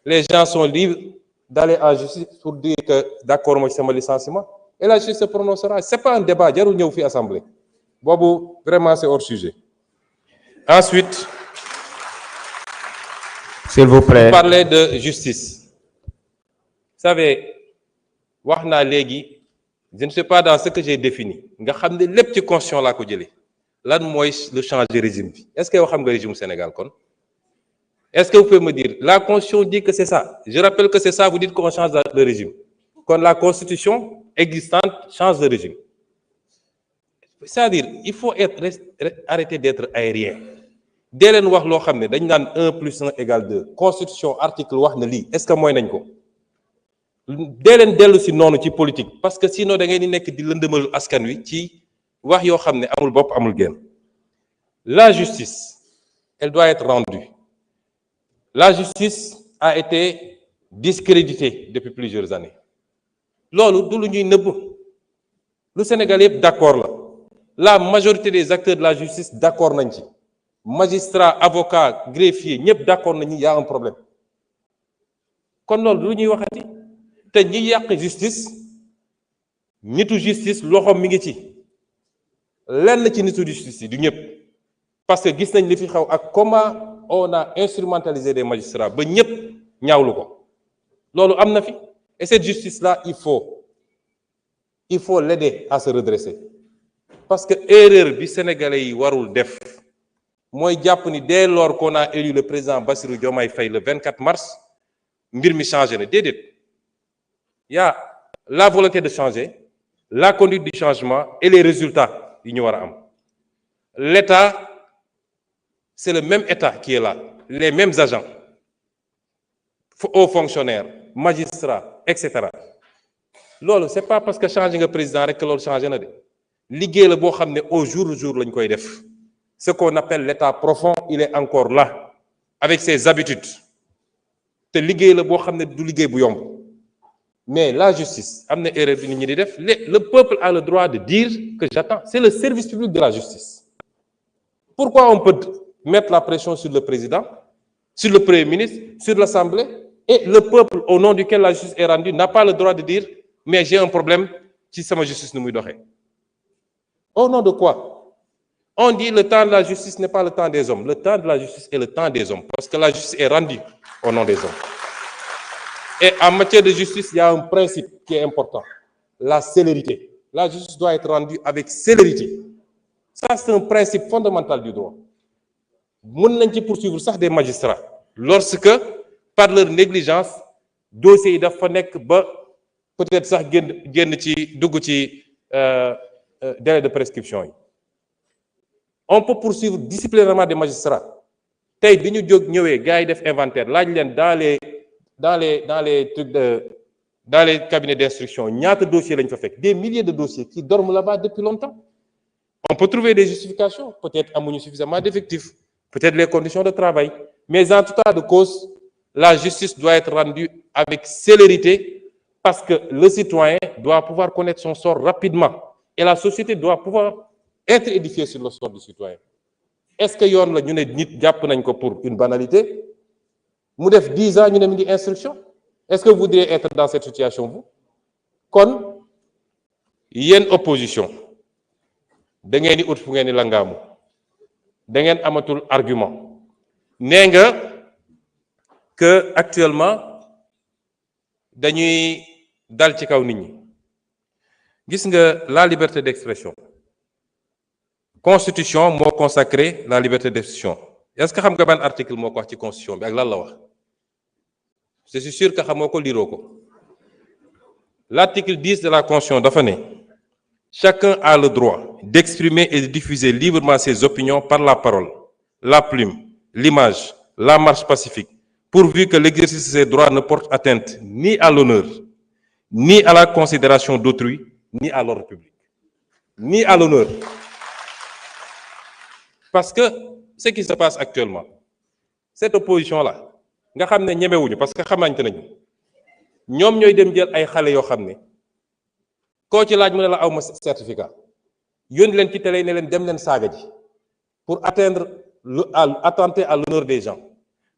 les gens sont libres d'aller en justice pour dire que d'accord moi ci sama licenciement et la justice se prononcera. C'est pas un débat jarul ñëw fi assemblée boobu vraiment c'est hors sujet. Ensuite, s'il vous plaît, vous parlez de justice. Vous savez wax naa léegi je ne sais pas dans ce que j'ai défini nga xam ne lépp ci constitution laa ko jëlee lan mooy le changer régime bi est-ce que yow xam nga régime Sénégal kon est-ce que vous pouvez me dire la constitution dit que c'est ça, je rappelle que c'est ça, vous dites qu'on change le régime kon la constitution existante change de régime, c'est-à-dire il faut arrêter d'être aérien. dee leen wax loo xam ne dañ naan 1 + 1 = 2 constitution article wax na lii est-ce que mooy nañ ko dee leen dellu si noonu ci politique parce que sinon da ngay di nekk di lëndëmal askan wi ci wax yoo xam ne amul bopp amul genn. La justice elle doit être rendue. La justice a été discréditée depuis plusieurs années loolu du lu ñuy nëbb lu Sénégal yëpp d'accord la majorité des acteurs de la justice d'accord nañ ci. Magistrats, avocats, greffiers ñëpp d'accord nañu y a un problème kon loolu lu ñuy waxati te ñi yàq justice nitu justice loxoom mi ngi ci lenn ci nitu justice yi du ñëpp parce que gis nañ li fi xew ak comment on a instrumentalisé des magistrats ba ñëpp ñaawlu ko loolu am na fi et cette justice là il faut l'aider à se redresser parce que erreur bi sénégalais yi warul def mooy jàpp ni dès lors qu'on a élu le président Bassirou Diomaye Faye le 24 mars mbir mi changé na déedéet y a la volonté de changer, la conduite du changement et les résultats yi ñu war a am. L'État c'est le même État qui est là, les mêmes agents, hauts fonctionnaires, magistrats, etc. loolu c'est pas parce que changé nga président rek que loolu changé na de liggéey la boo xam ne au jour le jour lañ koy def. Ce qu'on appelle l'état profond, il est encore là, avec ses habitudes. te liggéey la boo xam ne du liggéey bu yomb mais la justice am na erreur bi nit ñi di def le peuple a le droit de dire que j'attends, c'est le service public de la justice. Pourquoi on peut mettre la pression sur le président, sur le premier ministre, sur l'Assemblée, et le peuple au nom duquel la justice est rendue n'a pas le droit de dire mais j'ai un problème ci sama justice nu muy doxee. Au nom de quoi? On dit le temps de la justice n'est pas le temps des hommes. Le temps de la justice est le temps des hommes. Parce que la justice est rendue au nom des hommes. Et en matière de justice, il y a un principe qui est important. La célérité. La justice doit être rendue avec célérité. Ça, c'est un principe fondamental du droit. Mën nañ ci poursuivre sax des magistrats. Lorsque, par leur négligence, dossiers yi dafa nekk ba peut-être sax génn ci dugg ci délai de prescription yi. On peut poursuivre disciplinairement des magistrats. Tey bi ñu jóg ñëwee gars yi def inventaire laaj leen dans les cabinets d'instruction ñaata dossiers lañ fa fekk des milliers de dossiers qui dorment là-bas depuis longtemps. On peut trouver des justifications, peut-être amuñu suffisamment d'effectifs, peut-être les conditions de travail, mais en tout cas de cause, la justice doit être rendue avec célérité parce que le citoyen doit pouvoir connaître son sort rapidement et la société doit pouvoir être édifiée sur le sort du citoyen. Est-ce que yoon la ñu ne nit jàpp nañ ko pour une banalité mu def 10 ans ñu ne mi ngi instruction? Est-ce que vous voudriez être dans cette situation vous? Kon yéen opposition da ngeen di ut fu ngeen di langaamu da ngeen amatul argument nee nga que actuellement dañuy dal ci kaw nit ñi. Gis nga la liberté d'expression. Constitution moo consacré la liberté d'expression. Est-ce que xam nga ban article moo ko wax ci constitution bi ak lan la wax? Je suis sûr que xamoo ko liroo ko. L'article 10 de la constitution dafa ne chacun a le droit d'exprimer et de diffuser librement ses opinions par la parole, la plume, l'image, la marche pacifique, pourvu que l'exercice de ces droits ne porte atteinte ni à l'honneur, ni à la considération d'autrui, ni à l'ordre public. Ni à l'honneur. Parce que ce qui se passe actuellement, cette opposition-là, nga xam ne ñemewuñu parce que xamante nañu ñoom ñooy dem jël ay xale yoo xam ne koo ci laaj mu ne la awma certificat yónni leen ci télé ne leen dem leen saaga ji pour attenter à l'honneur des gens,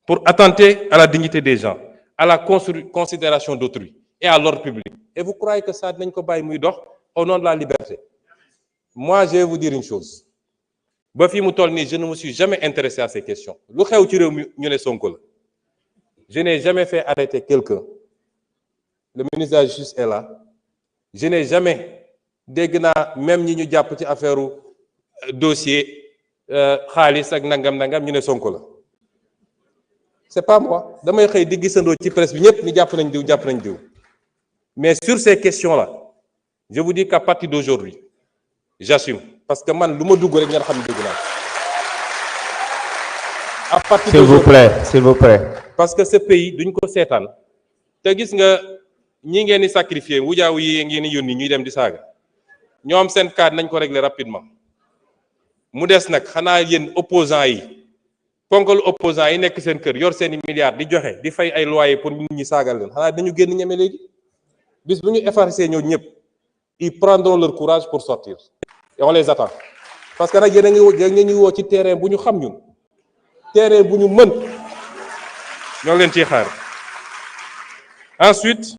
pour attenter à la dignité des gens, à la considération d'autrui et à l'ordre public. Et vous croyez que ça dinañ ko bàyyi muy dox au nom de la liberté? Moi, je vais vous dire une chose. Ba fi mu toll nii, je ne me suis jamais intéressé à ces questions. Lu xew ci réew mi ñu ne Sonko la. Je n'ai jamais fait arrêter quelqu'un. Le ministre de la Justice est là. Je n'ai jamais dégg naa même ñi ñu jàpp ci affaire dossier xaalis ak nangam ñu ne Sonko la. C'est pas moi. Damay xëy di gisandoo ci presse bi ñëpp ni jàpp nañ diw. Mais sur ces questions-là, je vous dis qu'à partir d'aujourd'hui, j'assume. Parce que man, lu ma dugg rek ngeen xam ne dugg naa. À partir d'aujourd'hui, s'il vous plaît. Parce que ce pays duñ ko seetaan. Te gis nga ñi ngeen di sacrifier wujaaw yi ngeen di yónni ñuy dem di saaga. Ñoom seen cas nañ ko régler rapidement. Mu des nag xanaa yéen opposants yi. Ponkal opposants yi nekk seen kër yor seeni milliards di joxe di fay ay loyer pour nit ñi saagal leen xanaa dañu génn ñeme léegi bis bu ñu effacer ñoo ñëpp ils prendront leur courage pour sortir et on les attend parce que nag yéen a ngi ñuy woo ci terrain bu ñu xam ñun terrain bu ñu mën ñoo leen ciy xaar. Ensuite,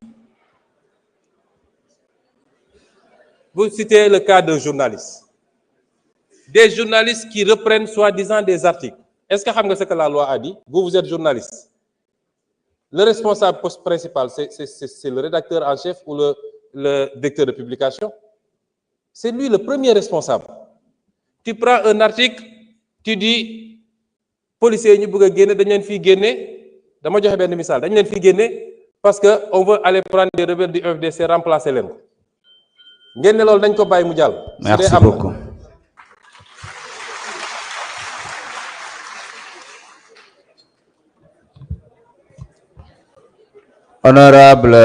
vous citez le cas d'un journaliste, des journalistes qui reprennent soi-disant des articles. Est-ce que vous savez ce que la loi a dit? Vous êtes journaliste. Le responsable principal, c'est le rédacteur en chef ou le directeur de publication? C'est lui le premier responsable. Tu prends un article, tu dis, policiers, nous voulons gagner, nous voulons gagner. Je vais vous donner un misal. Nous voulons gagner parce qu'on veut aller prendre des rebelles du FDC, remplacer les. Merci beaucoup. Honorable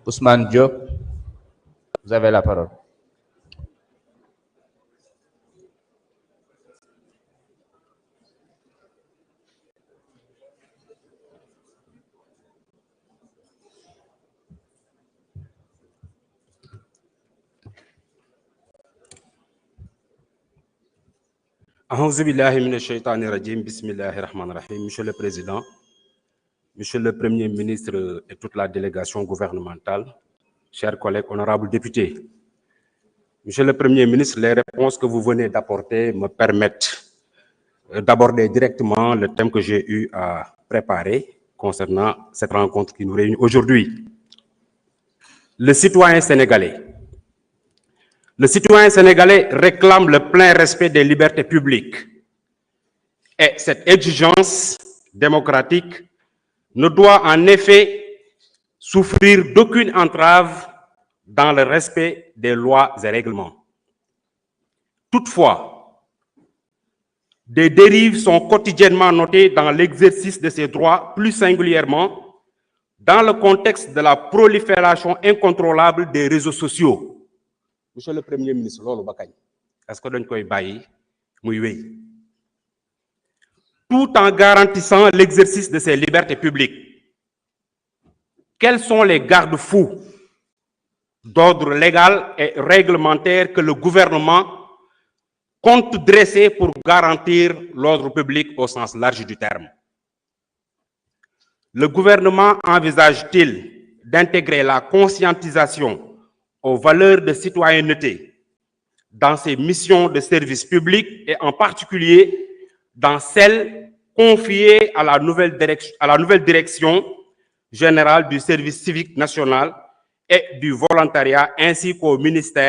Ousmane Diop, vous avez la parole. A'oudhu billahi minash shaitani rajim. Bismillahir rahmanir rahim. Monsieur le Président, Monsieur le Premier ministre et toute la délégation gouvernementale, chers collègues honorables députés, Monsieur le Premier ministre, les réponses que vous venez d'apporter me permettent d'aborder directement le thème que j'ai eu à préparer concernant cette rencontre qui nous réunit aujourd'hui. Le citoyen sénégalais. Le citoyen sénégalais réclame le plein respect des libertés publiques. Et cette exigence démocratique ne doit en effet souffrir d'aucune entrave dans le respect des lois et règlements. Toutefois, des dérives sont quotidiennement notées dans l'exercice de ces droits, plus singulièrement dans le contexte de la prolifération incontrôlable des réseaux sociaux. Monsieur le Premier ministre, est-ce que nous avons tout en garantissant l'exercice de ces libertés publiques? Quels sont les garde-fous d'ordre légal et réglementaire que le gouvernement compte dresser pour garantir l'ordre public au sens large du terme? Le gouvernement envisage-t-il d'intégrer la conscientisation aux valeurs de citoyenneté dans ses missions de service public et en particulier dans celles confiées à la nouvelle direction générale du service civique national et du volontariat ainsi qu'au ministère